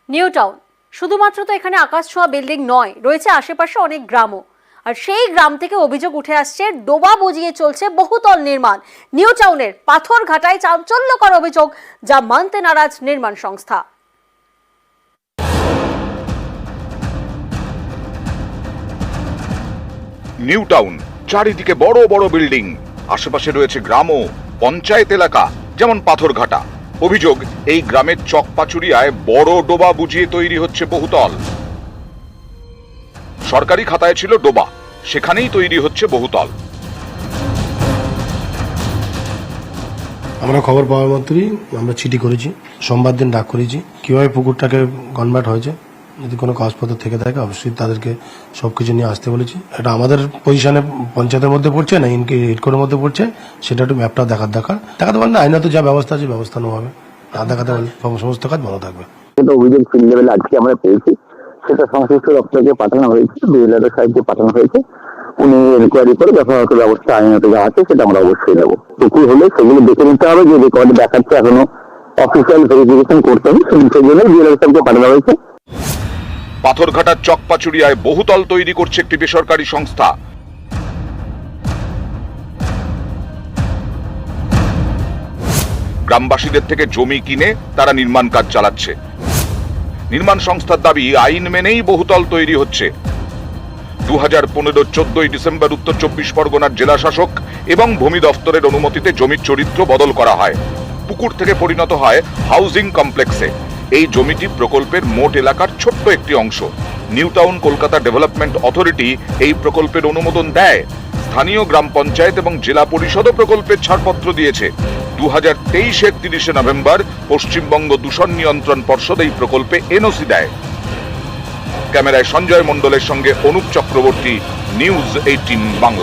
New town শুধুমাত্র তো এখানে আকাশ ছোঁয়া বিল্ডিং নয়, রয়েছে আশেপাশে অনেক গ্রামও। আর সেই গ্রাম থেকে অভিযোগ উঠে আসছে ডোবা বুঝিয়ে চলছে বহুতল নির্মাণ। নিউ টাউনের পাথরঘাটায় চাঞ্চল্যকর অভিযোগ, যা মানতে নারাজ নির্মাণ সংস্থা। নিউ টাউন, চারিদিকে বড় বড় বিল্ডিং, আশেপাশে রয়েছে গ্রাম ও পঞ্চায়েত এলাকা যেমন পাথরঘাটা। অভিযোগ, এই গ্রামের চকপাচুরিয়ায় বড় ডোবা বুঝিয়ে তৈরি হচ্ছে বহুতল। সরকারি খাতায় ছিল ডোবা, সেখানেই তৈরি হচ্ছে বহুতল। আমরা খবর পাওয়ার মাত্রই আমরা চিঠি করেছি, সোমবার দিন ডাক করেছি কিভাবে পুকুরটাকে কনভার্ট হয়েছে। যদি কোনো কাগজপত্র থেকে থাকে অবশ্যই তাদেরকে সবকিছু নিয়ে আসতে বলেছি। এটা আমাদের পজিশনে পঞ্চায়েতের মধ্যে পড়ছে না ইনকোর মধ্যে পড়ছে, সেটা একটু ম্যাপটা দেখাতে পারলে আইনত যা ব্যবস্থা আছে ব্যবস্থা নেওয়া হবে। না দেখাতে পারলে সমস্ত কাজ বন্ধ থাকবে। অভিযোগ ফিল্ড লেভেলে আজকে আমরা পেয়েছি, সেটা সংশ্লিষ্ট দপ্তরকে পাঠানো হয়েছে, বিএলআর সাহেবকে পাঠানো হয়েছে। উনি এনকোয়ারি করে যথাযথ ব্যবস্থা আইনত যা আছে সেটা আমরা অবশ্যই নেব। পুকুর হলে সেগুলো দেখে নিতে হবে, যে রেকর্ড দেখাচ্ছে এখনো অফিসিয়াল ভেরিফিকেশন করতে হবে, সেই জন্য বিএলআর সাহেবকে পাঠানো হয়েছে। পাথরঘাটার চকপাচুরিয়ায় বহুতল তৈরি করছে একটি বেসরকারি সংস্থা। গ্রামবাসীদের থেকে জমি কিনে তারা নির্মাণ কাজ চালাচ্ছে। নির্মাণ সংস্থার দাবি, আইন মেনেই বহুতল তৈরি হচ্ছে। 2015-14 ডিসেম্বর উত্তর 24 পরগনার জেলা শাসক এবং ভূমি দফতরের অনুমতিতে জমির চরিত্র বদল করা হয়। পুকুর থেকে পরিণত হয় হাউজিং কমপ্লেক্সে। এই জমিটি প্রকল্পের মোট এলাকার ছোট্ট একটি অংশ। New town Kolkata development authority এই প্রকল্পের অনুমোদন দেয়। স্থানীয় গ্রাম পঞ্চায়েত এবং জেলা পরিষদও প্রকল্পের ছাড়পত্র দিয়েছে। 2023-এর 30শে নভেম্বর পশ্চিমবঙ্গ দূষণ নিয়ন্ত্রণ পর্ষদ এই প্রকল্পে এনওসি দেয়। ক্যামেরায় সঞ্জয় মণ্ডলের সঙ্গে অনুপ চক্রবর্তী, নিউজ 18 বাংলা।